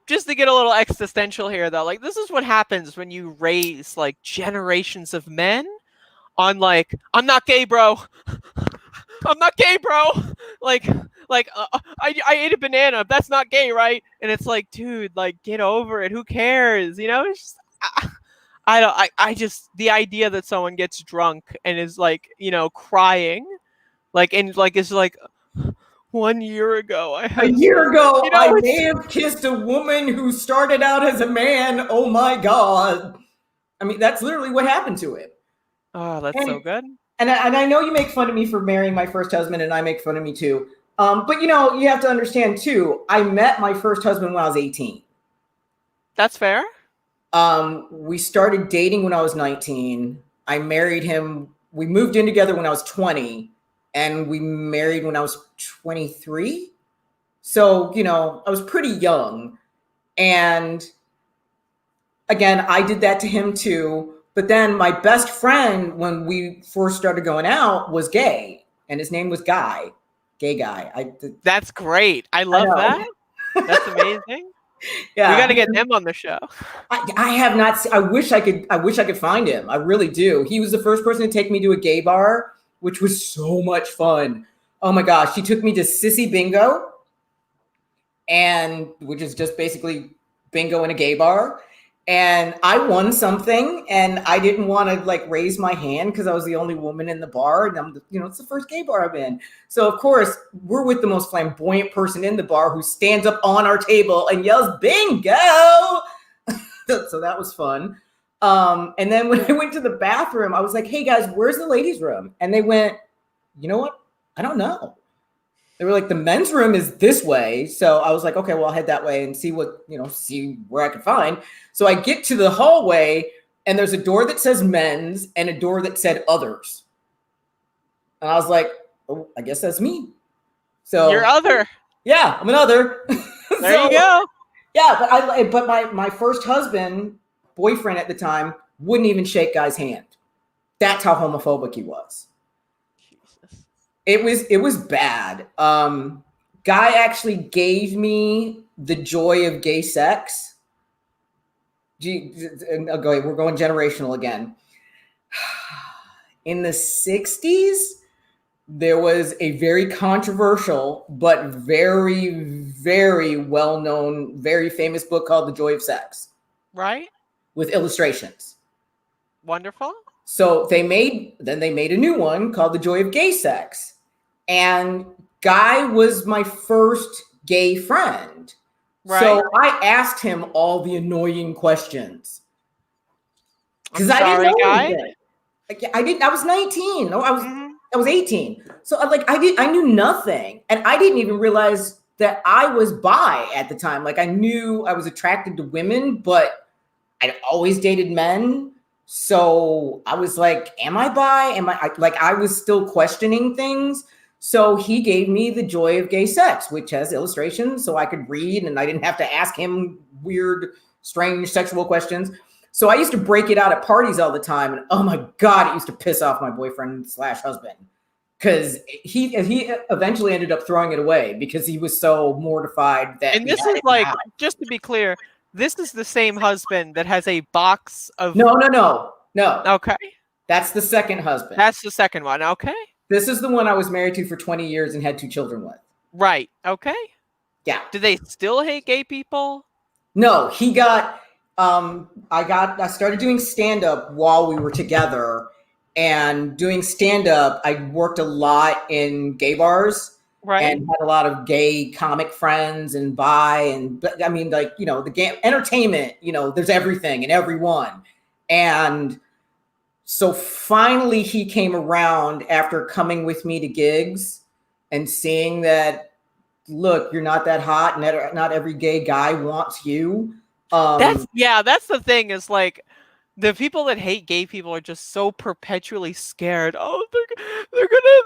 just to get a little existential here though, like this is what happens when you raise like generations of men on like, I'm not gay, bro. I'm not gay, bro. I ate a banana. That's not gay, right? And it's like, dude, like get over it. Who cares? You know, it's just, I just, the idea that someone gets drunk and is like, you know, crying, like, and like, it's like 1 year ago. A year ago, you know, I may have kissed a woman who started out as a man. Oh my God. I mean, that's literally what happened to it. Oh, that's so good. And I know you make fun of me for marrying my first husband, and I make fun of me too. But you know, you have to understand too, I met my first husband when I was 18. That's fair. We started dating when I was 19. I married him. We moved in together when I was 20, and we married when I was 23. So, you know, I was pretty young. And again, I did that to him too. But then my best friend, when we first started going out, was gay, and his name was Guy, gay guy. That's great. I love that. That's amazing. Yeah, we got to get him on the show. I have not. I wish I could find him. I really do. He was the first person to take me to a gay bar, which was so much fun. Oh my gosh, he took me to Sissy Bingo, and which is just basically bingo in a gay bar. And I won something, and I didn't want to like raise my hand because I was the only woman in the bar, and it's the first gay bar I've been. So of course we're with the most flamboyant person in the bar who stands up on our table and yells "Bingo!" So that was fun. And then when I went to the bathroom, I was like, hey guys, where's the ladies' room? And they went, you know what? I don't know. They were like, the men's room is this way. So I was like, okay, well, I'll head that way and see see where I could find. So I get to the hallway and there's a door that says men's and a door that said others. And I was like, oh, I guess that's me. So Your other. yeah, I'm another. There you go. Yeah, but my first husband, boyfriend at the time, wouldn't even shake Guy's hand. That's how homophobic he was. Jesus. It was bad. Guy actually gave me the joy of gay sex. Okay, we're going generational again. In the 60s, there was a very controversial but very, very well-known, very famous book called The Joy of Sex. Right? With illustrations. Wonderful. So they made a new one called The Joy of Gay Sex. And Guy was my first gay friend. Right. So I asked him all the annoying questions. Because I didn't know anything. I was 19. No, I was 18. So I knew nothing. And I didn't even realize that I was bi at the time. Like I knew I was attracted to women, but I'd always dated men. So I was like, am I bi? I was still questioning things. So he gave me The Joy of Gay Sex, which has illustrations so I could read and I didn't have to ask him weird, strange sexual questions. So I used to break it out at parties all the time. And oh my God, it used to piss off my boyfriend / husband. Because he eventually ended up throwing it away because he was so mortified that. And this is like, just to be clear, this is the same husband that has a box of. No. Okay. That's the second husband. That's the second one. Okay. This is the one I was married to for 20 years and had 2 children with. Right. Okay. Yeah. Do they still hate gay people? No, he got. I started doing stand-up while we were together. And doing stand-up, I worked a lot in gay bars, right, and had a lot of gay comic friends and I mean, like, the gay entertainment, there's everything and everyone. And so finally he came around after coming with me to gigs and seeing that, look, you're not that hot and not every gay guy wants you. That's the thing is like, the people that hate gay people are just so perpetually scared. Oh, they're gonna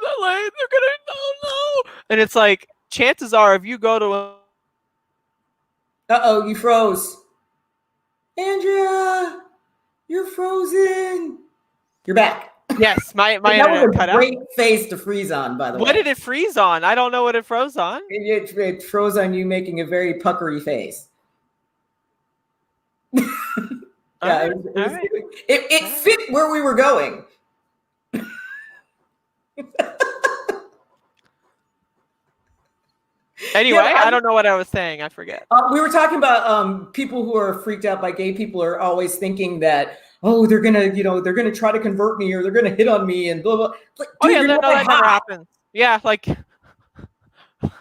no. And it's like, chances are, if you go to you froze. Andrea, you're frozen. You're back. Yes, my internet cut out. Great face to freeze on, by the way. What did it freeze on? I don't know what it froze on. It froze on you making a very puckery face. Yeah, it fit where we were going. Anyway, I don't know what I was saying. I forget. We were talking about people who are freaked out by gay people are always thinking that, oh, they're gonna try to convert me or they're gonna hit on me and blah blah. Like, dude, that never happens. Yeah, like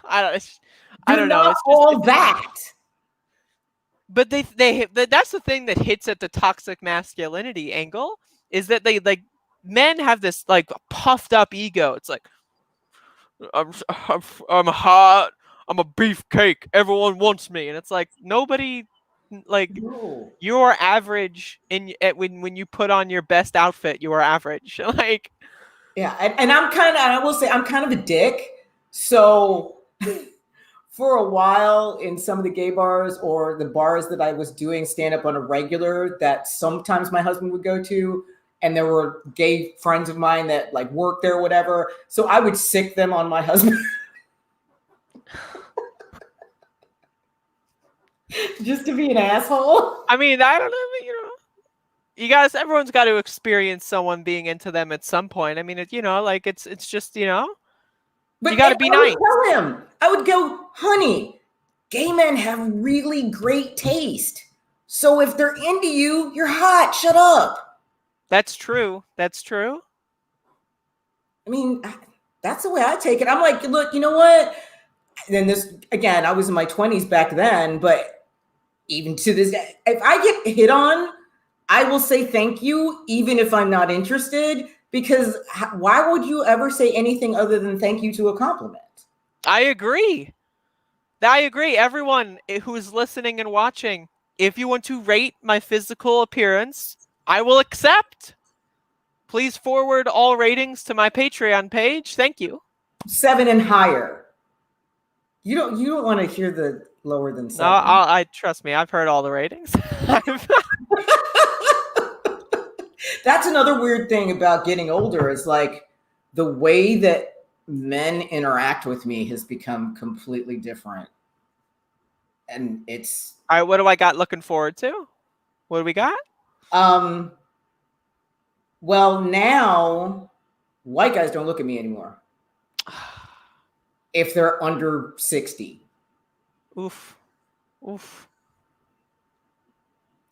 I don't know. It's all that. But that's the thing that hits at the toxic masculinity angle, is that they, like, men have this like puffed up ego. It's like, I'm hot, I'm a beefcake, everyone wants me, and it's like, nobody, like, no. You're average when you put on your best outfit, you are average. Like, yeah, and I will say I'm kind of a dick, so. For a while in some of the gay bars or the bars that I was doing stand up on a regular that sometimes my husband would go to, and there were gay friends of mine that like worked there or whatever. So I would sick them on my husband. Just to be an asshole. I mean, I don't know, everyone's got to experience someone being into them at some point. I mean, it's just, but you got to be nice. I would go, honey, gay men have really great taste. So if they're into you, you're hot. Shut up. That's true. That's true. I mean, that's the way I take it. I'm like, look, you know what? And this, again, I was in my 20s back then, but Even to this day, if I get hit on, I will say thank you, even if I'm not interested, because why would you ever say anything other than thank you to a compliment? I agree. I agree. Everyone who is listening and watching, if you want to rate my physical appearance, I will accept. Please forward all ratings to my Patreon page. Thank you. 7 and higher. You don't want to hear the lower than No, 7. I trust me. I've heard all the ratings. That's another weird thing about getting older is like the way that men interact with me has become completely different. And it's All right, what do I got looking forward to? What do we got? um well, now white guys don't look at me anymore if they're under 60. Oof. Oof.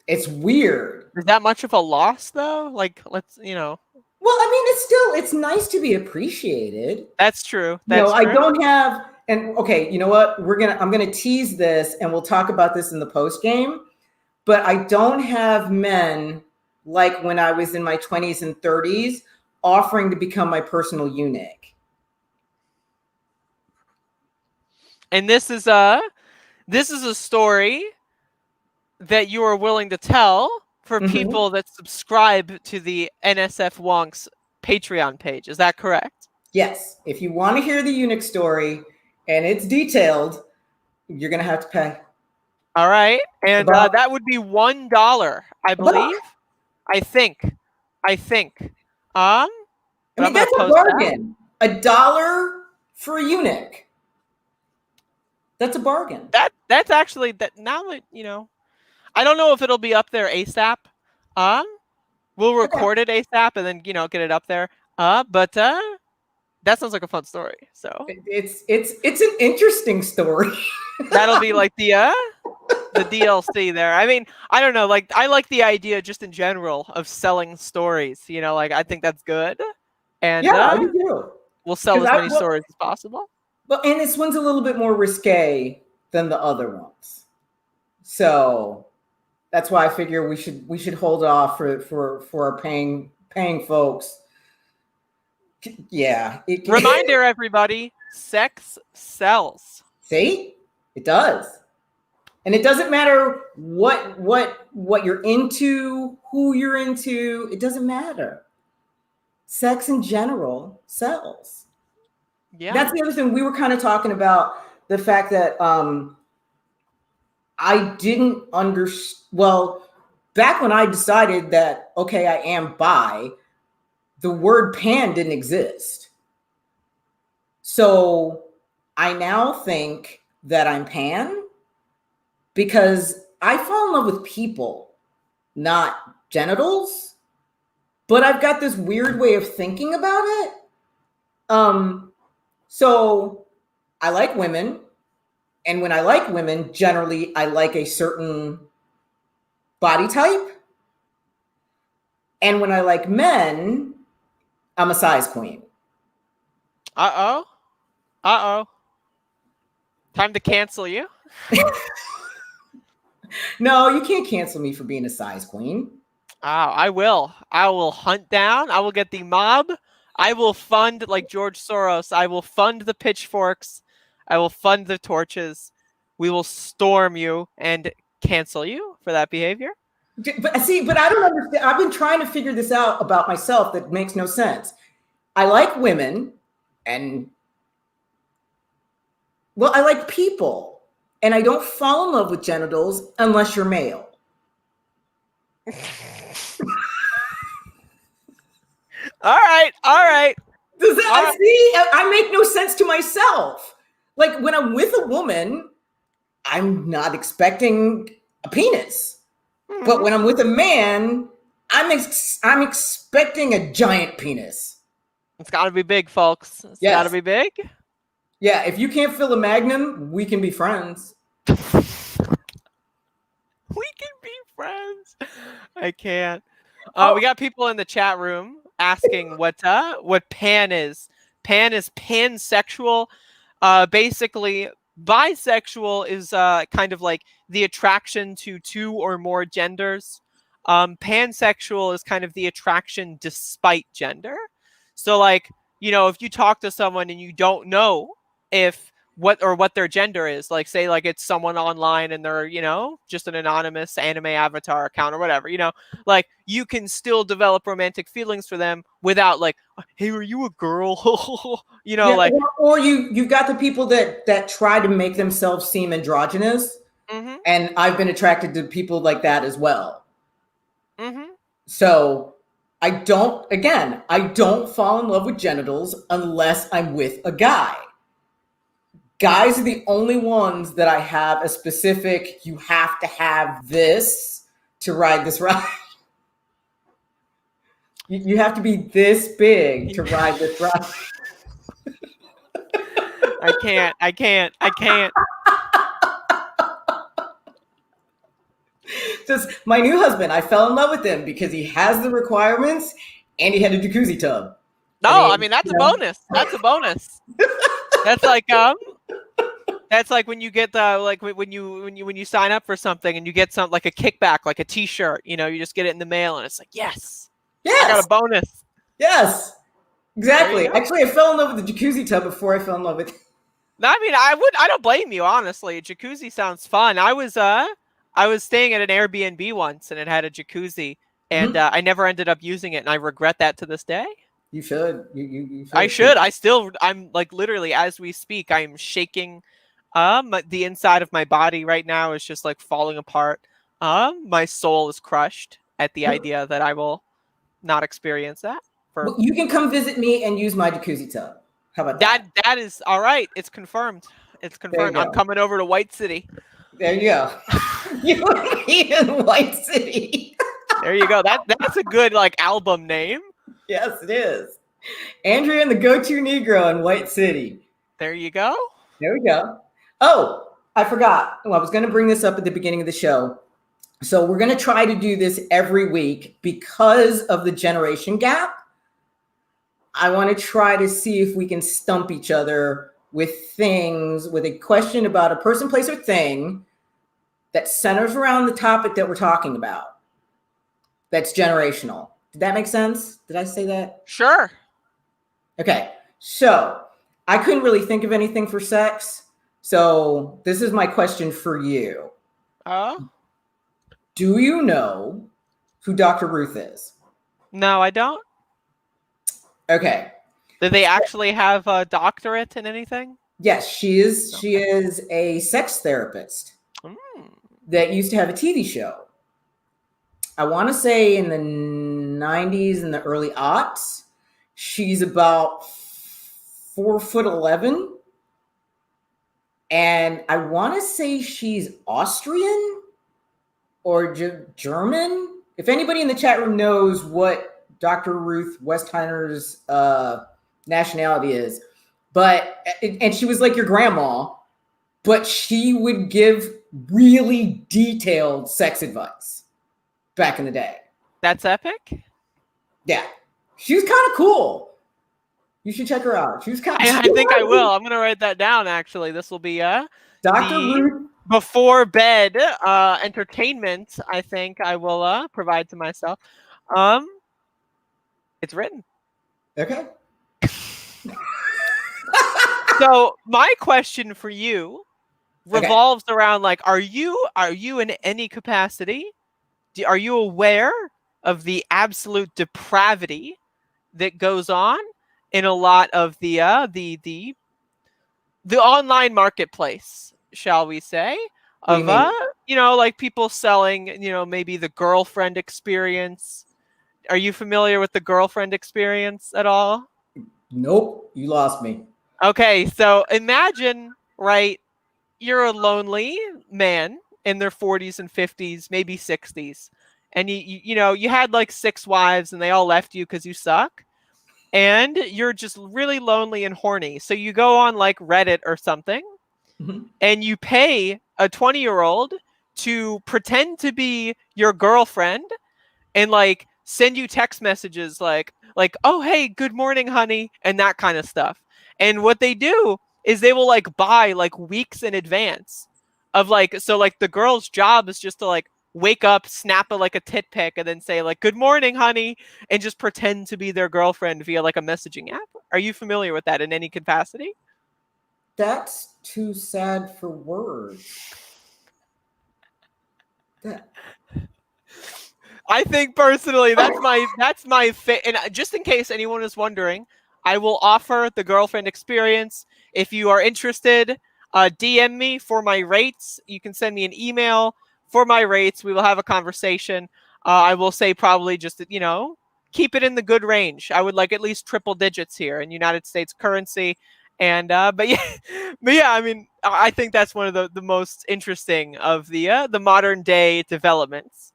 It's weird. Is that much of a loss though? Like, let's, Well, I mean, it's nice to be appreciated. That's true. You know, That's I true. don't have, and okay, you know what? I'm gonna tease this, and we'll talk about this in the post game. But I don't have men like when I was in my 20s and 30s offering to become my personal eunuch. And this is a story that you are willing to tell for Mm-hmm. people that subscribe to the NSF Wonks Patreon page. Is that correct? Yes, if you want to hear the eunuch story and it's detailed, you're gonna have to pay All right. And about that would be $1, I a buck. believe. I think. I think. Um, I but mean, I'm gonna that's a post that. bargain. $1 for a eunuch. That's a bargain. That's actually that now that I don't know if it'll be up there ASAP. Um, we'll Okay. record it ASAP and then get it up there. But that sounds like a fun story. So It's an interesting story. that'll be like the DLC there. I mean, I don't know. Like, I like the idea just in general of selling stories. Like I think that's good, and Yeah, I do too. we'll sell Because as many stories as possible. and this one's a little bit more risque than the other ones, so that's why I figure we should hold off for our paying folks. Yeah, Reminder, everybody: sex sells. see, it does, and it doesn't matter what you're into, who you're into. It doesn't matter. Sex in general sells. Yeah. That's the other thing we were kind of talking about, the fact that I didn't understand. Well, back when I decided that, okay, I am bi, the word pan didn't exist. So I now think that I'm pan because I fall in love with people, not genitals. But I've got this weird way of thinking about it. So I like women. And when I like women, generally I like a certain body type. And when I like men, I'm a size queen. Uh oh. Uh oh. Time to cancel you. No, you can't cancel me for being a size queen. Oh, I will. I will hunt down. I will get the mob. I will fund, like George Soros. I will fund the pitchforks. I will fund the torches. We will storm you and cancel you for that behavior. But I don't understand. I've been trying to figure this out about myself that makes no sense. I like women and, well, I like people. And I don't fall in love with genitals unless you're male. All right. All right. Does that, All I right. see? I make no sense to myself. Like when I'm with a woman, I'm not expecting a penis. But Mhm. when I'm with a man, I'm expecting a giant penis. It's got to be big, folks. It's got to Yes. be big. Yeah, if you can't fill a magnum, we can be friends. We can be friends. I can't. Oh, We got people in the chat room asking what pan is. Pan is pansexual. Basically, Bisexual is kind of like the attraction to two or more genders. Pansexual is kind of the attraction despite gender. So like, if you talk to someone and you don't know if what their gender is, like say like it's someone online and they're, just an anonymous anime avatar account or whatever, like you can still develop romantic feelings for them without like, hey, are you a girl? Yeah, Like, or you've got the people that try to make themselves seem androgynous, mm-hmm, and I've been attracted to people like that as well. mm-hmm. So I don't fall in love with genitals unless I'm with a guy. Guys are the only ones that I have a specific, you have to have this to ride this ride. You have to be this big to ride this ride. I can't. Just my new husband, I fell in love with him because he has the requirements and he had a jacuzzi tub. I No, I mean, mean that's a bonus. That's a bonus. That's like that's like when you get the like when you sign up for something and you get some like a kickback, like a T-shirt. You just get it in the mail and it's like, yes, I got a yes, bonus. yes, There you exactly. go. Actually, I fell in love with the jacuzzi tub before I fell in love with. I mean, I don't blame you, honestly. A jacuzzi sounds fun. I was staying at an Airbnb once and it had a jacuzzi and Mhm. I never ended up using it and I regret that to this day. You should. You I should. should. I'm like literally as we speak, I'm shaking. The inside of my body right now is just like falling apart. My soul is crushed at the idea that I will not experience that for Well, you can come visit me and use my jacuzzi tub. How about that. that? That is all right. It's confirmed. It's There you confirmed. I'm go. coming over to White City. There you go. You and me in White City. There you go. That's a good like album name. Yes, it is. Andrea and the Go-To Negro in White City. There you go. There we go. Oh, I forgot. Well, I was going to bring this up at the beginning of the show. So we're going to try to do this every week because of the generation gap. I want to try to see if we can stump each other with things, with a question about a person, place, or thing that centers around the topic that we're talking about. That's generational. Did that make sense? Did I say that? Sure. Okay. So I couldn't really think of anything for sex. So this is my question for you. Oh. Do you know who Dr. Ruth is? No, I don't. Okay. Did they actually have a doctorate in anything? Yes, she is. She is a sex therapist Mm. that used to have a TV show. I want to say in the 90s and the early aughts. She's about 4'11", and I want to say she's Austrian or German. If anybody in the chat room knows what Dr. Ruth Westheimer's nationality is, and she was like your grandma, but she would give really detailed sex advice back in the day. That's epic. Yeah, she was kind of cool. You should check her out. She was kind of. I think I will. I'm gonna write that down. Actually, this will be Dr. the Ruth. before bed entertainment. I think I will provide to myself. Um, it's written. Okay. So my question for you Okay. revolves around like, are you in any capacity? Are you aware of the absolute depravity that goes on in a lot of the online marketplace, shall we say, What do you of mean? like people selling, maybe the girlfriend experience. Are you familiar with the girlfriend experience at all? Nope. You lost me. Okay, so imagine, right, you're a lonely man in their 40s and 50s, maybe 60s, and you had like 6 wives and they all left you because you suck, and you're just really lonely and horny. So you go on like Reddit or something Mhm. and you pay a 20-year-old to pretend to be your girlfriend and like send you text messages like oh hey, good morning honey, and that kind of stuff. And what they do is they will like buy like weeks in advance of like, so like the girl's job is just to like wake up, snap a like a tit pic, and then say like good morning, honey, and just pretend to be their girlfriend via like a messaging app. Are you familiar with that in any capacity? That's too sad for words. That I think personally that's my fit. And just in case anyone is wondering, I will offer the girlfriend experience. If you are interested, DM me for my rates. You can send me an email for my rates. We will have a conversation. I will say probably just keep it in the good range. I would like at least triple digits here in United States currency. And but yeah, but yeah, I mean, I think that's one of the most interesting of the modern day developments.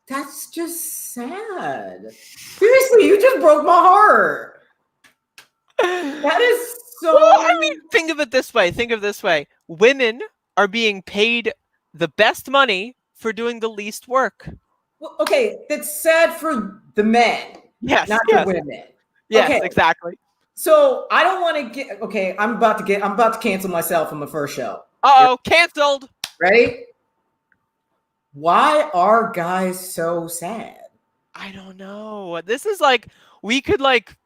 that's just sad. Seriously, you just broke my heart. That is Well, I so. mean, think of it this way. Think of it this way. Women are being paid the best money for doing the least work. Well, okay, that's sad for the men, Yes, not the yes, women. yes, Okay, exactly. so I don't want to get. Okay, I'm about to cancel myself on my first show. You Uh-oh, canceled. ready? Why are guys so sad? I don't know. This is like we could like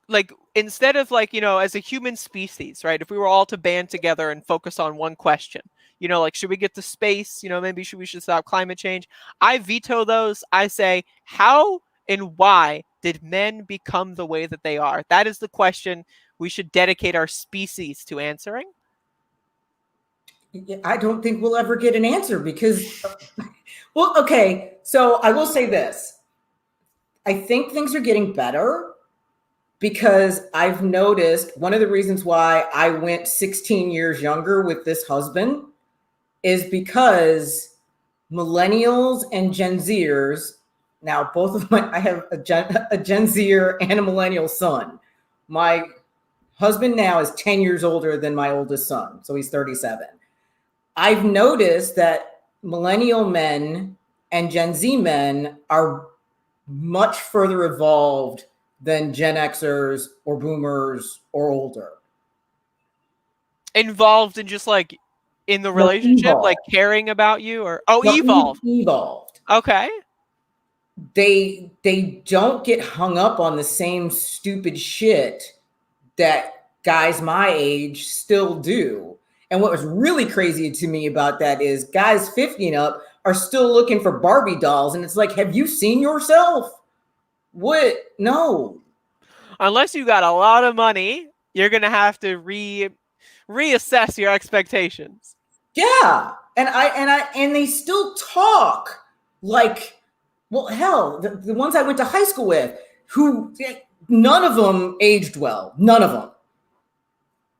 instead of like, as a human species, right? If we were all to band together and focus on one question, like should we get to space? Maybe we should stop climate change. I veto those. I say, how and why did men become the way that they are? That is the question we should dedicate our species to answering. I don't think we'll ever get an answer because, well, okay, so I will say this. I think things are getting better because I've noticed one of the reasons why I went 16 years younger with this husband is because millennials and Gen Zers, now both of my, I have a Gen Zer and a millennial son. My husband now is 10 years older than my oldest son, so he's 37. I've noticed that millennial men and Gen Z men are much further evolved than Gen Xers or boomers or older. Involved in just like in the No, relationship, like evolved. caring about you, or No, evolved. evolved. Okay. They don't get hung up on the same stupid shit that guys my age still do. And what was really crazy to me about that is guys 50 and up are still looking for Barbie dolls. And it's like, have you seen yourself? What? No. Unless you got a lot of money, you're gonna have to reassess your expectations. Yeah. And they still talk like, well, hell, the ones I went to high school with, who none of them aged well. None of them.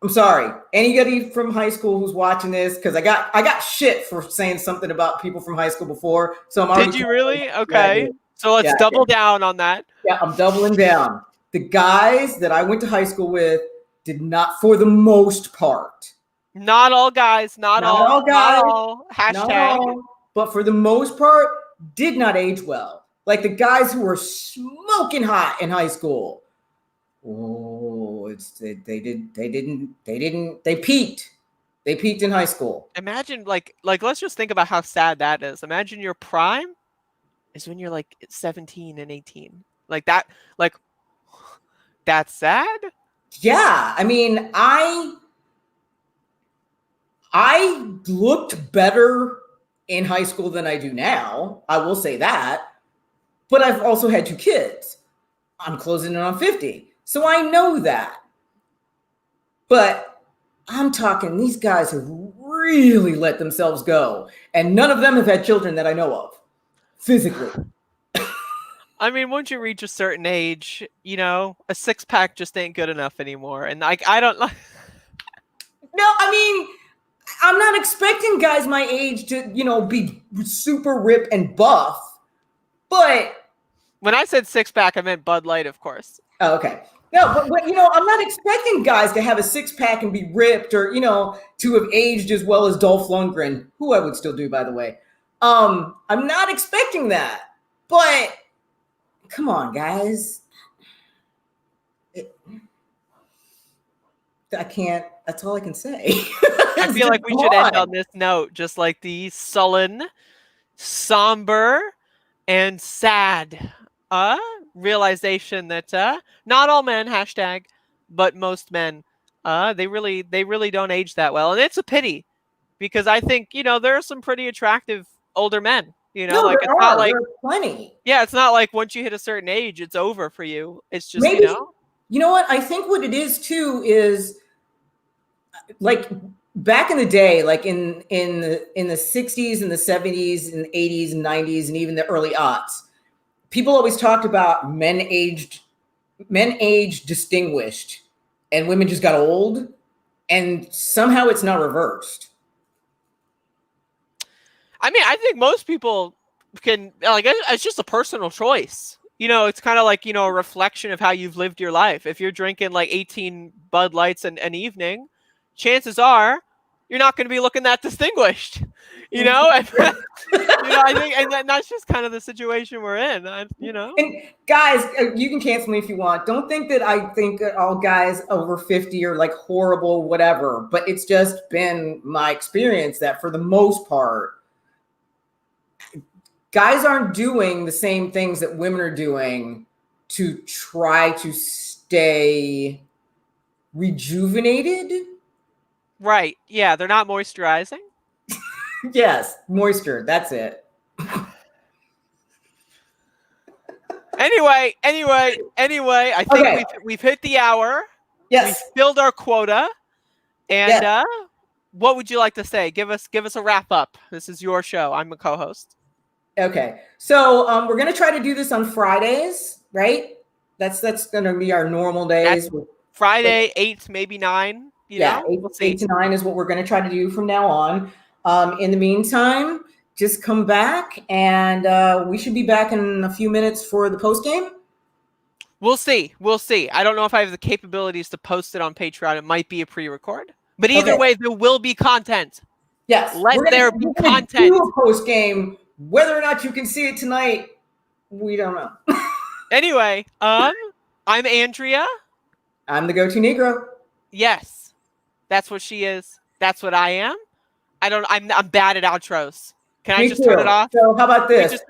I'm sorry. Anybody from high school who's watching this, because I got shit for saying something about people from high school before. So I'm already Did you telling. really? Yeah, I Okay. did. So let's Yeah, I double did. down on that. Yeah, I'm doubling down. The guys that I went to high school with did not, for the most part, Not all guys, not not all, all not guys, all. not Hashtag. all, but for the most part, did not age well. Like the guys who were smoking hot in high school. Oh, they peaked. They peaked in high school. Imagine like let's just think about how sad that is. Imagine your prime is when you're like 17 and 18. Like that, like that's sad. Yeah, I mean, I looked better in high school than I do now. I will say that. But I've also had two kids. I'm closing in on 50. So I know that. But I'm talking, these guys have really let themselves go. And none of them have had children that I know of physically. I mean, once you reach a certain age, a six pack just ain't good enough anymore. And like I don't like No, I mean, I'm not expecting guys my age to, be super rip and buff. But when I said six pack, I meant Bud Light, of course. oh, okay. No, but I'm not expecting guys to have a six pack and be ripped or to have aged as well as Dolph Lundgren, who I would still do, by the way. I'm not expecting that, but come on, guys. I can't. That's all I can say. I feel Just like we come should end on on. this note, just like the sullen, somber, and sad realization that not all men hashtag, but most men they really don't age that well, and it's a pity because I think there are some pretty attractive older men. No, Like there it's not are. like There are plenty. yeah, it's not like once you hit a certain age, it's over for you. It's just Maybe, you know what? I think what it is too is like back in the day, like in the 60s and the 70s and 80s and 90s and even the early aughts, people always talked about men aged distinguished and women just got old, and somehow it's not reversed. I mean, I think most people can like it's just a personal choice. It's kind of like, a reflection of how you've lived your life. If you're drinking like 18 Bud Lights an evening, chances are you're not going to be looking that distinguished. And, I think and that's just kind of the situation we're in. And guys, you can cancel me if you want. Don't think that I think that all guys over 50 are like horrible, whatever. But it's just been my experience that for the most part, guys aren't doing the same things that women are doing to try to stay rejuvenated. Right. Yeah, they're not moisturizing. Yes, moisture. That's it. Anyway, I think Okay. we've hit the hour. We've Yes. filled our quota. And Yes. what would you like to say? Give us a wrap up. This is your show. I'm a co-host. Okay. So we're gonna try to do this on Fridays, right? That's gonna be our normal That's days. Friday, 8, maybe 9. Yeah, eight, We'll see. 8 to 9 is what we're going to try to do from now on. In the meantime, just come back, and we should be back in a few minutes for the post game. We'll see. I don't know if I have the capabilities to post it on Patreon. It might be a pre-record, but either way, there will be content. Yes, Let there be we're gonna content. do a post game. Whether or not you can see it tonight, we don't know. Anyway, I'm Andrea. I'm the go-to Negro. Yes, that's what she is. That's what I am. I'm bad at outros. Can I Me just turn too. it off? So how about Can we this? just